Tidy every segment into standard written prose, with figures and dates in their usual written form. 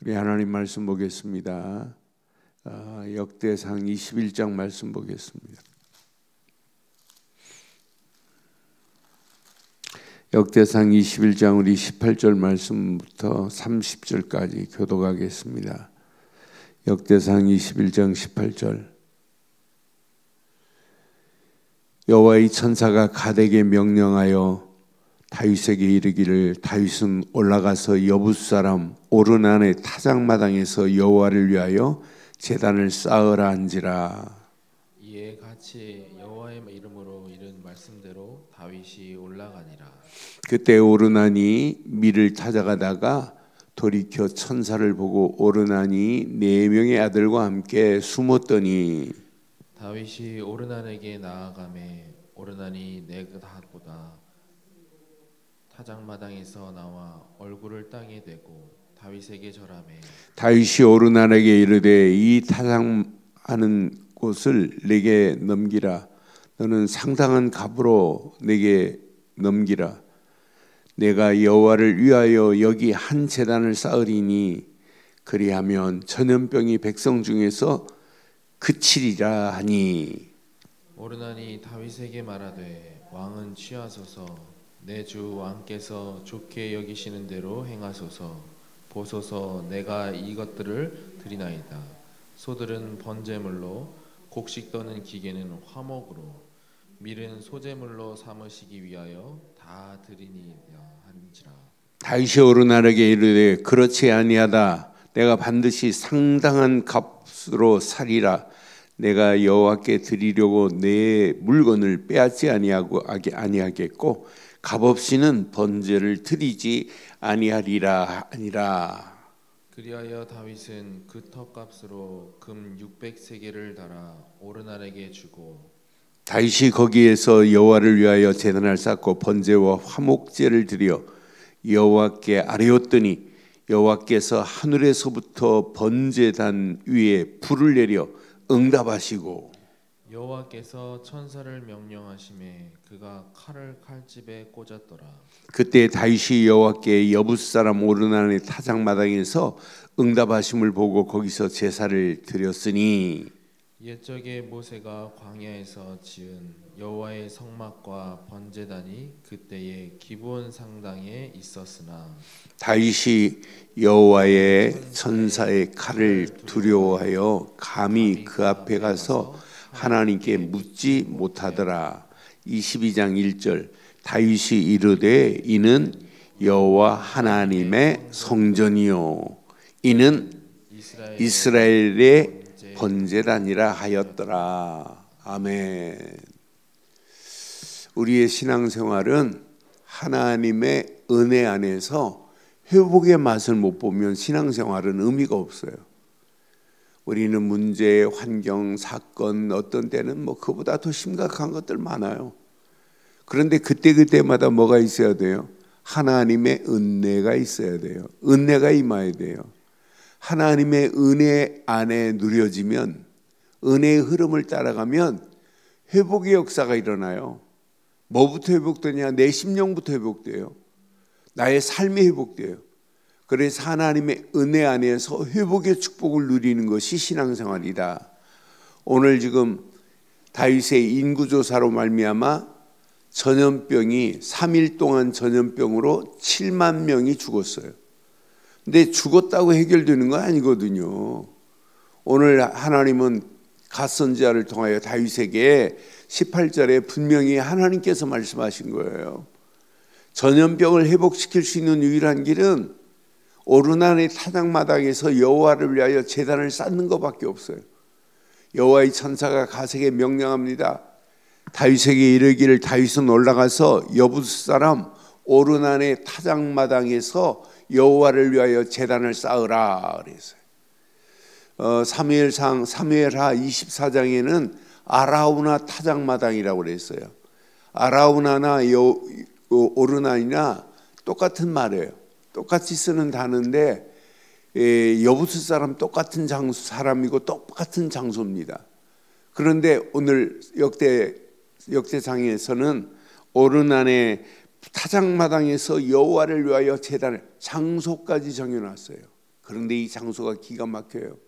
우리 하나님 말씀 보겠습니다. 역대상 21장 말씀 보겠습니다. 역대상 21장 우리 18절 말씀부터 30절까지 교독하겠습니다. 역대상 21장 18절. 여호와의 천사가 갓에게 명령하여 다윗에게 이르기를 다윗은 올라가서 여부스 사람 오르난의 타작마당에서 여호와를 위하여 제단을 쌓으라 한지라. 이에 같이 여호와의 이름으로 이른 말씀대로 다윗이 올라가니라. 그때 오르난이 밀을 타작하다가 돌이켜 천사를 보고 오르난이 4명의 아들과 함께 숨었더니 다윗이 오르난에게 나아가매 오르난이 내그보다 타작마당에서 나와 얼굴을 땅에 대고 다윗에게 절하매 다윗이 오르난에게 이르되 이 타작하는 곳을 내게 넘기라. 너는 상당한 값으로 내게 넘기라. 내가 여호와를 위하여 여기 한 제단을 쌓으리니 그리하면 전염병이 백성 중에서 그치리라 하니. 오르난이 다윗에게 말하되 왕은 취하소서 내 주 왕께서 좋게 여기시는 대로 행하소서. 보소서 내가 이것들을 드리나이다. 소들은 번제물로 곡식 떠는 기계는 화목으로 밀은 소제물로 삼으시기 위하여 다 드리니라 하는지라. 다윗이 오르난에게 이르되 그렇지 아니하다. 내가 반드시 상당한 값으로 사리라. 내가 여호와께 드리려고 내 물건을 빼앗지 아니하겠고 값없이는 번제를 드리지 아니하리라 하니라. 그리하여 다윗은 그 턱값으로 금 600세겔을 달아 오르난에게 주고 다윗이 거기에서 여호와를 위하여 제단을 쌓고 번제와 화목제를 드려 여호와께 아뢰었더니 여호와께서 하늘에서부터 번제단 위에 불을 내려 응답하시고 여호와께서 천사를 명령하심에 그가 칼을 칼집에 꽂았더라. 그때 다윗이 여호와께 여부스 사람 오르난의 타작마당에서 응답하심을 보고 거기서 제사를 드렸으니 옛적에 모세가 광야에서 지은 여호와의 성막과 번제단이 그때의 기브온 상당에 있었으나 다윗이 여호와의 천사의 칼을 두려워하여 감히 그 앞에 가서 하나님께 묻지 못하더라. 22장 1절. 다윗이 이르되 이는 여호와 하나님의 성전이요 이는 이스라엘의 번제단이라 하였더라. 아멘. 우리의 신앙생활은 하나님의 은혜 안에서 회복의 맛을 못 보면 신앙생활은 의미가 없어요. 우리는 문제, 환경, 사건 어떤 때는 그보다 더 심각한 것들 많아요. 그런데 그때마다 뭐가 있어야 돼요? 하나님의 은혜가 있어야 돼요. 은혜가 임해야 돼요. 하나님의 은혜 안에 누려지면 은혜의 흐름을 따라가면 회복의 역사가 일어나요. 뭐부터 회복되냐? 내 심령부터 회복돼요. 나의 삶이 회복돼요. 그래서 하나님의 은혜 안에서 회복의 축복을 누리는 것이 신앙생활이다. 오늘 지금 다윗의 인구조사로 말미암아 전염병이 3일 동안 전염병으로 7만 명이 죽었어요. 근데 죽었다고 해결되는 건 아니거든요. 오늘 하나님은 갓선지자를 통하여 다윗에게 18절에 분명히 하나님께서 말씀하신 거예요. 전염병을 회복시킬 수 있는 유일한 길은 오르난의 타작마당에서 여호와를 위하여 제단을 쌓는 것밖에 없어요. 여호와의 천사가 갓에게 명령합니다. 다윗에게 이르기를 다윗은 올라가서 여부스 사람 오르난의 타작마당에서 여호와를 위하여 제단을 쌓으라 그랬어요. 사무엘하 24장에는 아라우나 타작마당이라고 그랬어요. 아라우나나 오르난이나 똑같은 말이에요. 똑같이 쓰는 단어인데 여부스 사람 똑같은 사람이고 똑같은 장소입니다. 그런데 오늘 역대상에서는 오르난의 타작마당에서 여호와를 위하여 제단을 장소까지 정해놨어요. 그런데 이 장소가 기가 막혀요.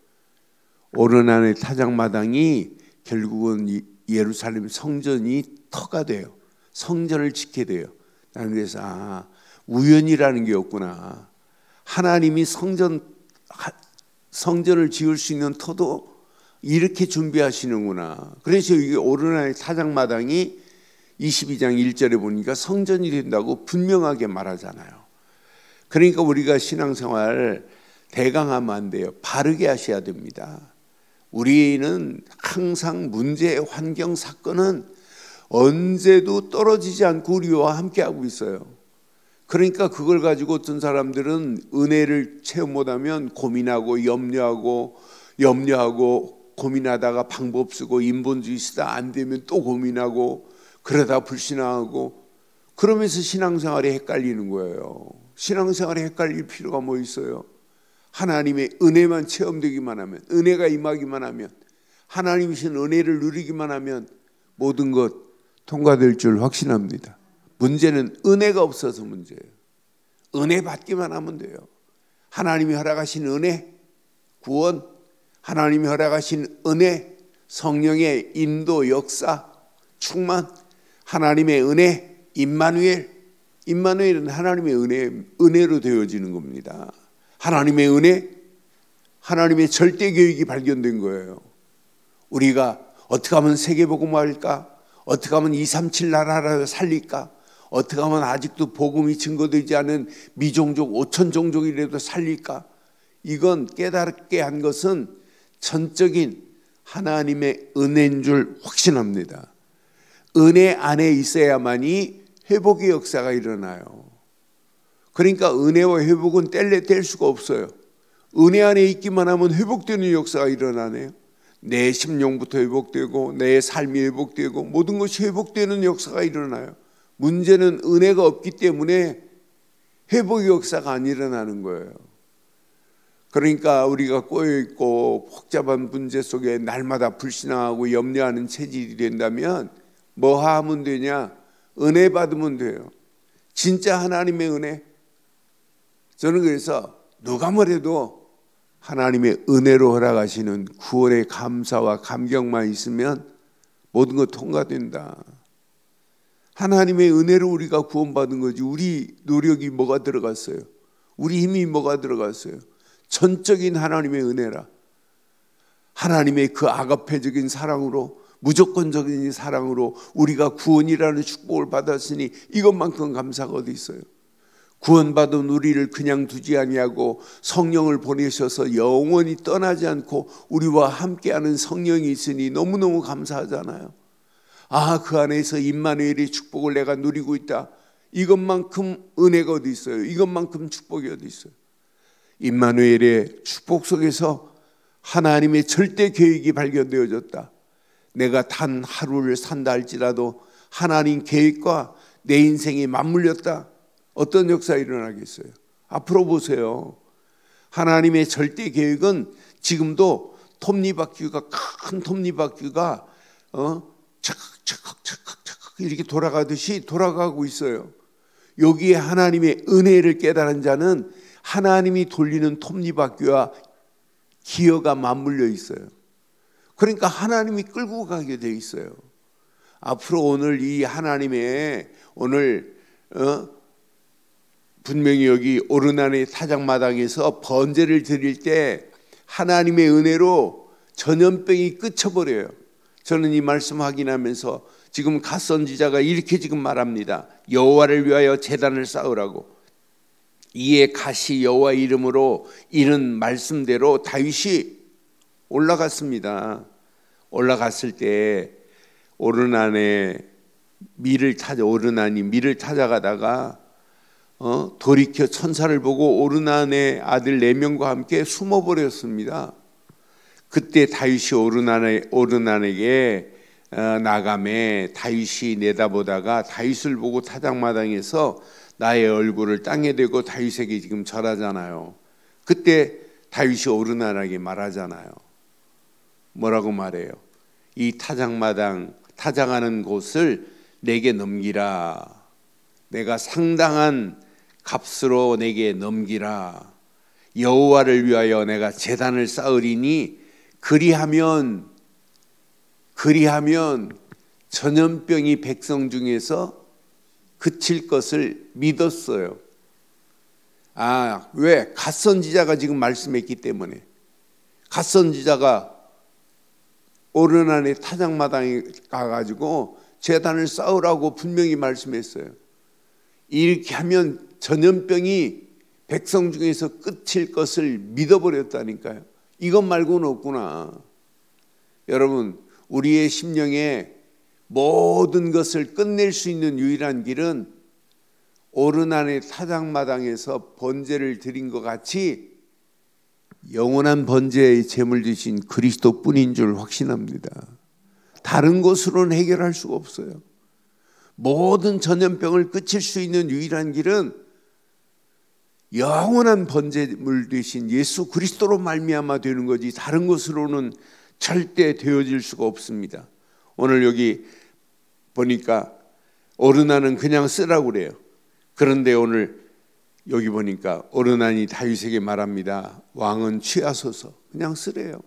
오르난의 타작마당이 결국은 예루살렘 성전이 터가 돼요. 성전을 지켜야 돼요. 나는 그래서 우연이라는 게 없구나. 하나님이 성전을 지을 수 있는 터도 이렇게 준비하시는구나. 그래서 이게 오르난의 타작마당이 22장 1절에 보니까 성전이 된다고 분명하게 말하잖아요. 그러니까 우리가 신앙생활 대강하면 안 돼요. 바르게 하셔야 됩니다. 우리는 항상 문제, 환경, 사건은 언제도 떨어지지 않고 우리와 함께하고 있어요. 그러니까 그걸 가지고 어떤 사람들은 은혜를 체험 못하면 고민하고 염려하고 고민하다가 방법 쓰고 인본주의 쓰다 안 되면 또 고민하고 그러다 불신앙하고 그러면서 신앙생활이 헷갈리는 거예요. 신앙생활이 헷갈릴 필요가 뭐 있어요? 하나님의 은혜만 체험되기만 하면, 은혜가 임하기만 하면, 하나님이신 은혜를 누리기만 하면 모든 것 통과될 줄 확신합니다. 문제는 은혜가 없어서 문제예요. 은혜 받기만 하면 돼요. 하나님이 허락하신 은혜, 구원, 하나님이 허락하신 은혜, 성령의 인도, 역사, 충만, 하나님의 은혜, 임마누엘은 하나님의 은혜로 되어지는 겁니다. 하나님의 은혜, 하나님의 절대 계획이 발견된 거예요. 우리가 어떻게 하면 세계복음화할까? 어떻게 하면 237 나라를 살릴까? 어떻게 하면 아직도 복음이 증거되지 않은 미종족 5천 종족이라도 살릴까? 이건 깨닫게 한 것은 전적인 하나님의 은혜인 줄 확신합니다. 은혜 안에 있어야만이 회복의 역사가 일어나요. 그러니까 은혜와 회복은 뗄 수가 없어요. 은혜 안에 있기만 하면 회복되는 역사가 일어나네요. 내 심령부터 회복되고 내 삶이 회복되고 모든 것이 회복되는 역사가 일어나요. 문제는 은혜가 없기 때문에 회복의 역사가 안 일어나는 거예요. 그러니까 우리가 꼬여있고 복잡한 문제 속에 날마다 불신앙하고 염려하는 체질이 된다면 뭐 하면 되냐? 은혜 받으면 돼요. 진짜 하나님의 은혜. 저는 그래서 누가 뭐래도 하나님의 은혜로 허락하시는 구원의 감사와 감격만 있으면 모든 것 통과된다. 하나님의 은혜로 우리가 구원받은 거지 우리 노력이 뭐가 들어갔어요? 우리 힘이 뭐가 들어갔어요? 전적인 하나님의 은혜라. 하나님의 그 아가페적인 사랑으로 무조건적인 사랑으로 우리가 구원이라는 축복을 받았으니 이것만큼 감사가 어디 있어요? 구원받은 우리를 그냥 두지 아니하고 성령을 보내셔서 영원히 떠나지 않고 우리와 함께하는 성령이 있으니 너무너무 감사하잖아요. 그 안에서 임마누엘의 축복을 내가 누리고 있다. 이것만큼 은혜가 어디 있어요? 이것만큼 축복이 어디 있어요? 임마누엘의 축복 속에서 하나님의 절대 계획이 발견되어졌다. 내가 단 하루를 산다 할지라도 하나님 계획과 내 인생이 맞물렸다. 어떤 역사가 일어나겠어요? 앞으로 보세요. 하나님의 절대 계획은 지금도 톱니바퀴가 큰 톱니바퀴가 착각 이렇게 돌아가듯이 돌아가고 있어요. 여기에 하나님의 은혜를 깨달은 자는 하나님이 돌리는 톱니바퀴와 기어가 맞물려 있어요. 그러니까 하나님이 끌고 가게 돼 있어요. 앞으로 오늘 이 하나님의 오늘 분명히 여기 오르난의 타작마당에서 번제를 드릴 때 하나님의 은혜로 전염병이 끝쳐버려요. 저는 이 말씀 확인하면서 지금 갓 선지자가 이렇게 지금 말합니다. 여호와를 위하여 제단을 쌓으라고. 이에 갓이 여호와 이름으로 이른 말씀대로 다윗이 올라갔습니다. 올라갔을 때 오르난이 밀을 찾아가다가 돌이켜 천사를 보고 오르난의 아들 4명과 함께 숨어버렸습니다. 그때 다윗이 오르난에게 나가매 다윗이 내다보다가 다윗을 보고 타작마당에서 나의 얼굴을 땅에 대고 다윗에게 지금 절하잖아요. 그때 다윗이 오르난에게 말하잖아요. 뭐라고 말해요? 이 타작마당 타작하는 곳을 내게 넘기라. 내가 상당한 값으로 내게 넘기라. 여호와를 위하여 내가 제단을 쌓으리니 그리하면 전염병이 백성 중에서 그칠 것을 믿었어요. 왜? 갓선지자가 지금 말씀했기 때문에. 갓선지자가 오르난의 타작마당에 가가지고 제단을 쌓으라고 분명히 말씀했어요. 이렇게 하면 전염병이 백성 중에서 끝일 것을 믿어버렸다니까요. 이것 말고는 없구나. 여러분, 우리의 심령에 모든 것을 끝낼 수 있는 유일한 길은 오르난의 타작마당에서 번제를 드린 것 같이 영원한 번제의 제물 되신 그리스도뿐인 줄 확신합니다. 다른 것으로는 해결할 수가 없어요. 모든 전염병을 끝일 수 있는 유일한 길은 영원한 번제물 되신 예수 그리스도로 말미암아 되는 거지 다른 것으로는 절대 되어질 수가 없습니다. 오늘 여기 보니까 오르난은 그냥 쓰라고 그래요. 그런데 오늘 여기 보니까 오르난이 다윗에게 말합니다. 왕은 취하소서. 그냥 쓰래요.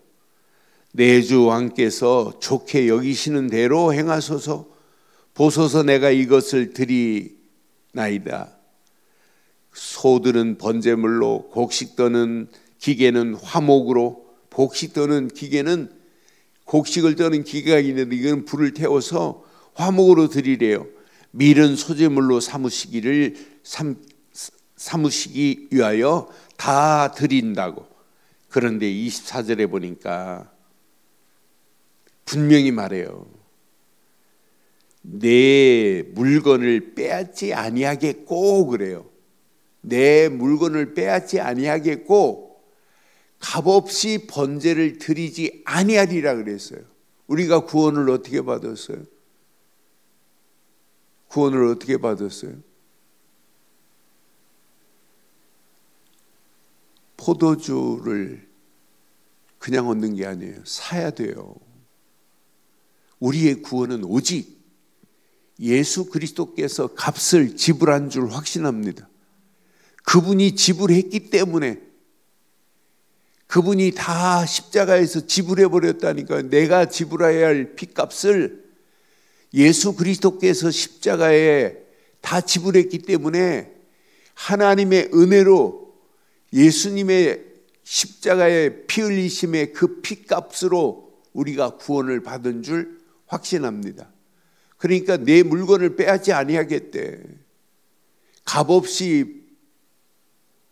내 주 왕께서 좋게 여기시는 대로 행하소서. 보소서 내가 이것을 드리나이다. 소들은 번제물로, 곡식 떠는 기계는 화목으로, 곡식 떠는 기계는 곡식을 떠는 기계가 있는데 이건 불을 태워서 화목으로 드리래요. 밀은 소제물로 삼으시기 위하여 다 드린다고. 그런데 24절에 보니까 분명히 말해요. 내 물건을 빼앗지 아니하겠고 그래요. 내 물건을 빼앗지 아니하겠고 값없이 번제를 드리지 아니하리라 그랬어요. 우리가 구원을 어떻게 받았어요? 구원을 어떻게 받았어요? 포도주를 그냥 얻는 게 아니에요. 사야 돼요. 우리의 구원은 오직 예수 그리스도께서 값을 지불한 줄 확신합니다. 그분이 지불했기 때문에, 그분이 다 십자가에서 지불해 버렸다니까요. 내가 지불해야 할 핏값을 예수 그리스도께서 십자가에 다 지불했기 때문에 하나님의 은혜로 예수님의 십자가의 피 흘리심의 그 핏값으로 우리가 구원을 받은 줄 확신합니다. 그러니까 내 물건을 빼앗지 아니하겠대. 값없이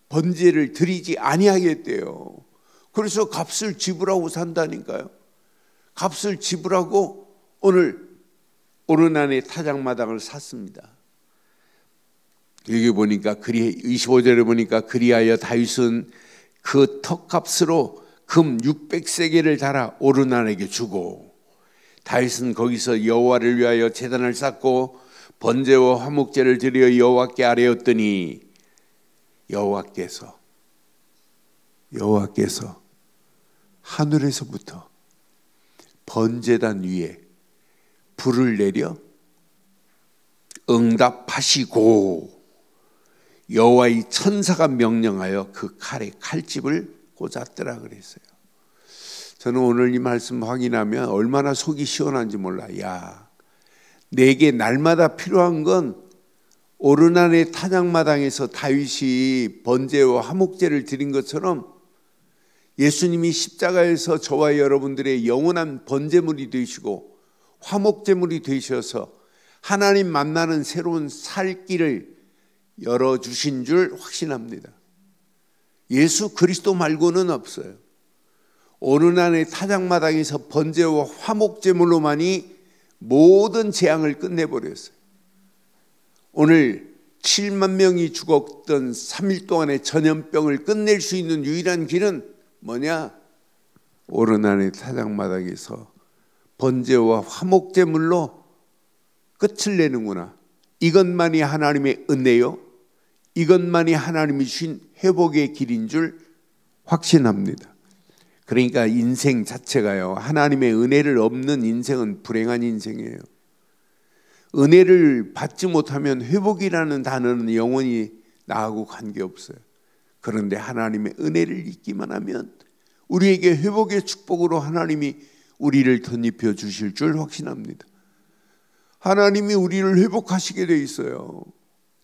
번제를 드리지 아니하겠대요. 그래서 값을 지불하고 산다니까요. 값을 지불하고 오늘 오르난의 타작마당을 샀습니다. 여기 보니까 25절에 보니까 그리하여 다윗은 그 턱값으로 금 600세겔을 달아 오르난에게 주고, 다윗은 거기서 여호와를 위하여 제단을 쌓고 번제와 화목제를 드려 여호와께 아뢰었더니 여호와께서 하늘에서부터 번제단 위에 불을 내려 응답하시고 여호와의 천사가 명령하여 그 칼에 칼집을 꽂았더라 그랬어요. 저는 오늘 이 말씀 확인하면 얼마나 속이 시원한지 몰라. 야, 내게 날마다 필요한 건 오르난의 타작마당에서 다윗이 번제와 화목제를 드린 것처럼 예수님이 십자가에서 저와 여러분들의 영원한 번제물이 되시고 화목제물이 되셔서 하나님 만나는 새로운 살 길을 열어주신 줄 확신합니다. 예수 그리스도 말고는 없어요. 오르난의 타작마당에서 번제와 화목제물로만이 모든 재앙을 끝내버렸어요. 오늘 7만 명이 죽었던 3일 동안의 전염병을 끝낼 수 있는 유일한 길은 뭐냐? 오르난의 타작마당에서 번제와 화목제물로 끝을 내는구나. 이것만이 하나님의 은혜요, 이것만이 하나님이 주신 회복의 길인 줄 확신합니다. 그러니까 인생 자체가요, 하나님의 은혜를 없는 인생은 불행한 인생이에요. 은혜를 받지 못하면 회복이라는 단어는 영원히 나하고 관계없어요. 그런데 하나님의 은혜를 잊기만 하면 우리에게 회복의 축복으로 하나님이 우리를 덧입혀 주실 줄 확신합니다. 하나님이 우리를 회복하시게 돼 있어요.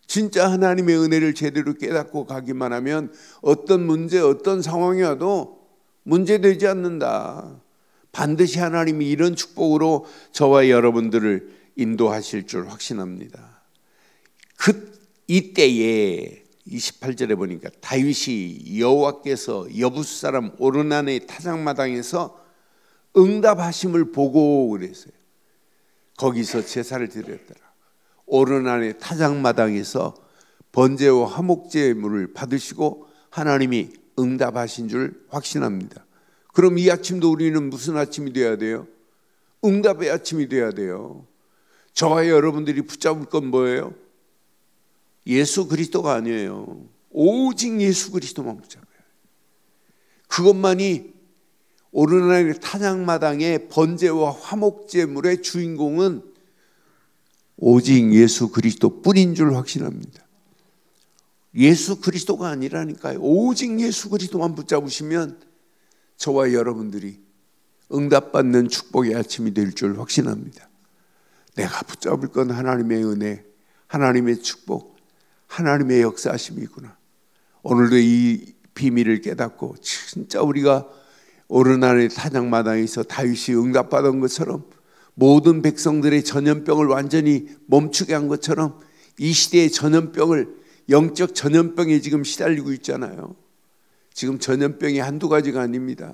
진짜 하나님의 은혜를 제대로 깨닫고 가기만 하면 어떤 문제, 어떤 상황이 와도 문제되지 않는다. 반드시 하나님이 이런 축복으로 저와 여러분들을 인도하실 줄 확신합니다. 이때에 28절에 보니까 다윗이 여호와께서 여부스 사람 오르난의 타작마당에서 응답하심을 보고 그랬어요. 거기서 제사를 드렸더라. 오르난의 타작마당에서 번제와 화목제물을 받으시고 하나님이 응답하신 줄 확신합니다. 그럼 이 아침도 우리는 무슨 아침이 돼야 돼요? 응답의 아침이 돼야 돼요. 저와 여러분들이 붙잡을 건 뭐예요? 예수 그리스도가 아니에요. 오직 예수 그리스도만 붙잡아요. 그것만이 오르난의 타작마당의 번제와 화목제물의 주인공은 오직 예수 그리스도 뿐인 줄 확신합니다. 예수 그리스도가 아니라니까요. 오직 예수 그리스도만 붙잡으시면 저와 여러분들이 응답받는 축복의 아침이 될 줄 확신합니다. 내가 붙잡을 건 하나님의 은혜, 하나님의 축복, 하나님의 역사하심이구나. 오늘도 이 비밀을 깨닫고 진짜 우리가 오르난의 타작마당에서 다윗이 응답받은 것처럼 모든 백성들의 전염병을 완전히 멈추게 한 것처럼 이 시대의 전염병을, 영적 전염병에 지금 시달리고 있잖아요. 지금 전염병이 한두 가지가 아닙니다.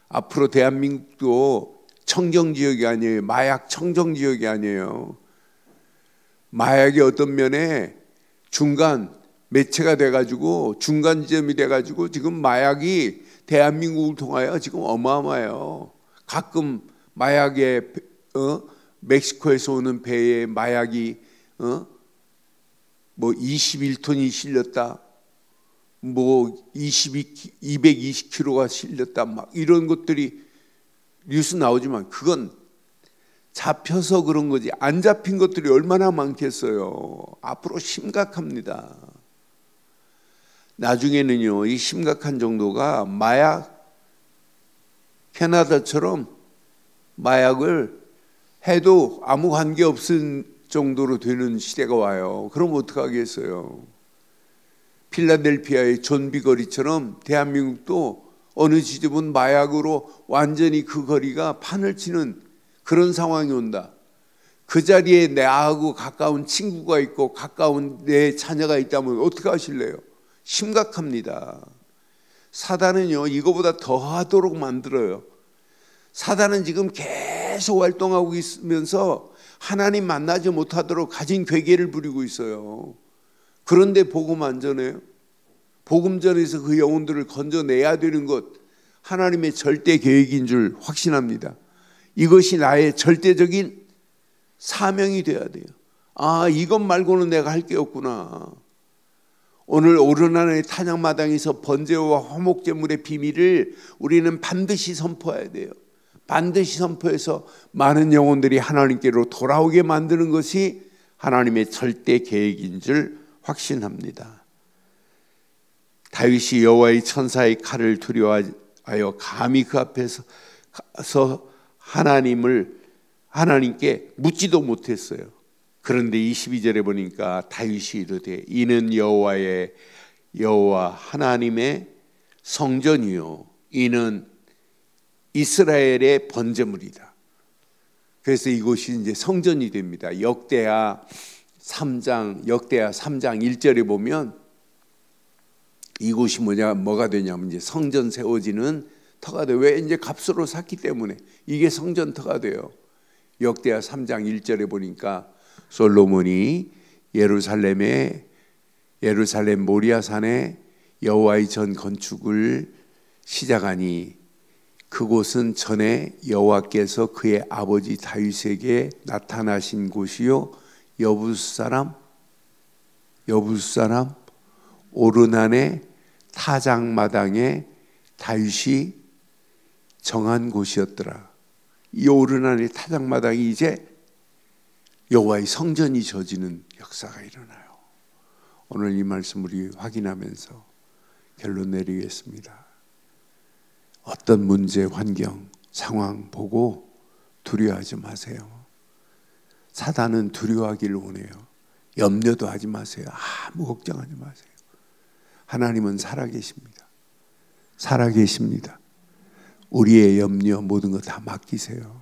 앞으로 대한민국도 청정지역이 아니에요. 마약 청정지역이 아니에요. 마약이 어떤 면에 중간 매체가 돼가지고 중간 지점이 돼가지고 지금 마약이 대한민국을 통하여 지금 어마어마해요. 가끔 마약에 멕시코에서 오는 배에 마약이 뭐 21톤이 실렸다, 뭐 220kg가 실렸다, 막 이런 것들이 뉴스 나오지만 그건 잡혀서 그런 거지 안 잡힌 것들이 얼마나 많겠어요. 앞으로 심각합니다. 나중에는요, 이 심각한 정도가 마약, 캐나다처럼 마약을 해도 아무 관계 없은 정도로 되는 시대가 와요. 그럼 어떡하겠어요? 필라델피아의 존비 거리처럼 대한민국도 어느 지점은 마약으로 완전히 그 거리가 판을 치는 그런 상황이 온다. 그 자리에 나하고 가까운 친구가 있고 가까운 내 자녀가 있다면 어떻게 하실래요? 심각합니다. 사단은요, 이거보다 더 하도록 만들어요. 사단은 지금 계속 활동하고 있으면서 하나님 만나지 못하도록 가진 괴계를 부리고 있어요. 그런데 복음 안 전해요? 복음 전에서 그 영혼들을 건져내야 되는 것, 하나님의 절대 계획인 줄 확신합니다. 이것이 나의 절대적인 사명이 되어야 돼요. 아, 이것 말고는 내가 할 게 없구나. 오늘 오르난의 타작마당에서 번제와 화목제물의 비밀을 우리는 반드시 선포해야 돼요. 반드시 선포해서 많은 영혼들이 하나님께로 돌아오게 만드는 것이 하나님의 절대 계획인 줄 확신합니다. 다윗이 여호와의 천사의 칼을 두려워하여 감히 그 앞에서 하나님께 묻지도 못했어요. 그런데 22절에 보니까 다윗이 이르되 이는 여호와 하나님의 성전이요 이는 이스라엘의 번제물이다. 그래서 이곳이 이제 성전이 됩니다. 역대하 3장 1절에 보면 이곳이 뭐가 되냐면 이제 성전 세워지는 터가 돼요. 왜? 이제 값으로 샀기 때문에 이게 성전터가 돼요. 역대하 3장 1절에 보니까 솔로몬이 예루살렘 모리아산에 여호와의 전 건축을 시작하니 그곳은 전에 여호와께서 그의 아버지 다윗에게 나타나신 곳이요 여부스 사람 오르난의 타작마당에 다윗이 정한 곳이었더라. 이 오르난의 타작마당이 이제 여호와의 성전이 져지는 역사가 일어나요. 오늘 이 말씀 우리 확인하면서 결론 내리겠습니다. 어떤 문제, 환경, 상황 보고 두려워하지 마세요. 사단은 두려워하기를 원해요. 염려도 하지 마세요. 아무 걱정하지 마세요. 하나님은 살아계십니다. 살아계십니다. 우리의 염려 모든 거 다 맡기세요.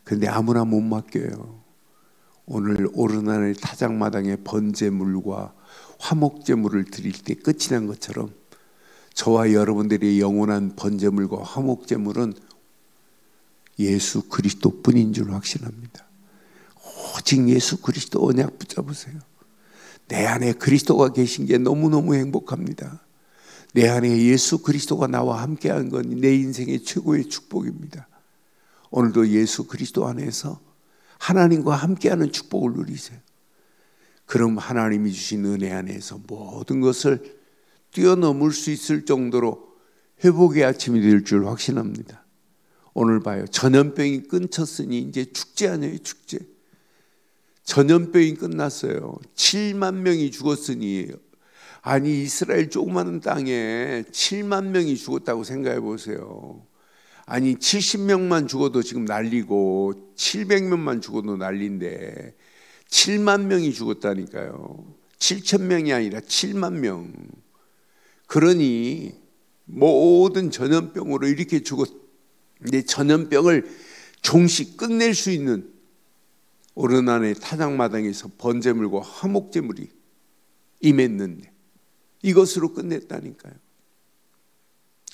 근데 아무나 못 맡겨요. 오늘 오르나늘 타작마당에 번제물과 화목제물을 드릴 때 끝이 난 것처럼 저와 여러분들의 영원한 번제물과 화목제물은 예수 그리스도뿐인 줄 확신합니다. 오직 예수 그리스도 언약 붙잡으세요. 내 안에 그리스도가 계신 게 너무너무 행복합니다. 내 안에 예수 그리스도가 나와 함께한 건 내 인생의 최고의 축복입니다. 오늘도 예수 그리스도 안에서 하나님과 함께하는 축복을 누리세요. 그럼 하나님이 주신 은혜 안에서 모든 것을 뛰어넘을 수 있을 정도로 회복의 아침이 될 줄 확신합니다. 오늘 봐요. 전염병이 끊쳤으니 이제 축제 아니에요, 축제. 전염병이 끝났어요. 7만 명이 죽었으니, 아니 이스라엘 조그마한 땅에 7만 명이 죽었다고 생각해 보세요. 아니 70명만 죽어도 지금 난리고 700명만 죽어도 난리인데 7만 명이 죽었다니까요. 7천 명이 아니라 7만 명. 그러니 모든 전염병으로 이렇게 죽었는데 전염병을 종식 끝낼 수 있는 오르나네 타작마당에서 번제물과 화목제물이 임했는데 이것으로 끝냈다니까요.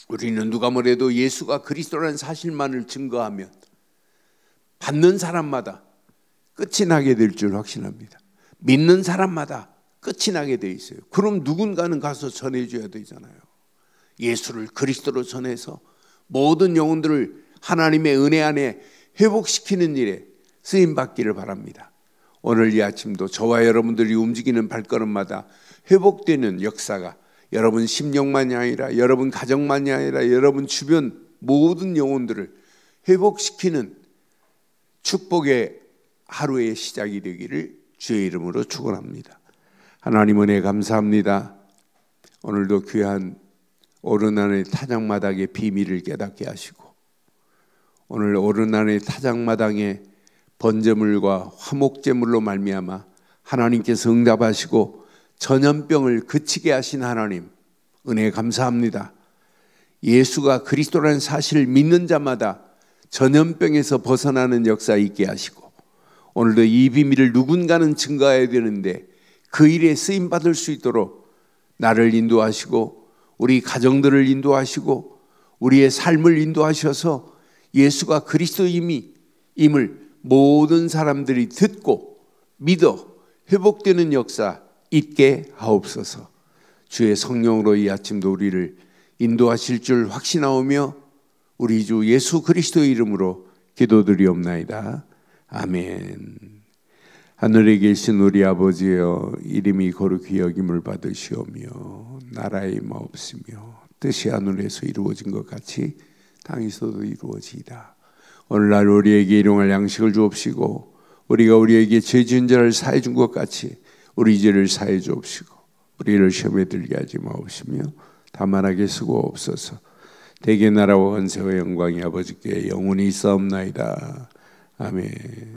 우리는 누가 뭐래도 예수가 그리스도라는 사실만을 증거하면 받는 사람마다 끝이 나게 될 줄 확신합니다. 믿는 사람마다 끝이 나게 돼 있어요. 그럼 누군가는 가서 전해줘야 되잖아요. 예수를 그리스도로 전해서 모든 영혼들을 하나님의 은혜 안에 회복시키는 일에 쓰임받기를 바랍니다. 오늘 이 아침도 저와 여러분들이 움직이는 발걸음마다 회복되는 역사가 여러분 심령만이 아니라 여러분 가정만이 아니라 여러분 주변 모든 영혼들을 회복시키는 축복의 하루의 시작이 되기를 주의 이름으로 축원합니다. 하나님 은혜 감사합니다. 오늘도 귀한 오르나네 타작마당의 비밀을 깨닫게 하시고 오늘 오르나네 타작마당의 번제물과 화목제물로 말미암아 하나님께서 응답하시고 전염병을 그치게 하신 하나님 은혜 감사합니다. 예수가 그리스도라는 사실을 믿는 자마다 전염병에서 벗어나는 역사 있게 하시고 오늘도 이 비밀을 누군가는 증거해야 되는데 그 일에 쓰임받을 수 있도록 나를 인도하시고 우리 가정들을 인도하시고 우리의 삶을 인도하셔서 예수가 그리스도임을 모든 사람들이 듣고 믿어 회복되는 역사 있게 하옵소서. 주의 성령으로 이 아침도 우리를 인도하실 줄 확신하오며 우리 주 예수 그리스도의 이름으로 기도드리옵나이다. 아멘. 하늘에 계신 우리 아버지여 이름이 거룩히 여김을 받으시오며 나라의 임하옵시며 뜻이 하늘에서 이루어진 것 같이 땅에서도 이루어지이다. 오늘날 우리에게 일용할 양식을 주옵시고 우리가 우리에게 죄 지은 자를 사해 준 것 같이 우리 죄를 사해 주옵시고 우리를 시험에 들게 하지 마옵시며 다만하게 수고옵소서. 대개 나라와 권세와 영광이 아버지께 영원히 있사옵나이다. 아멘.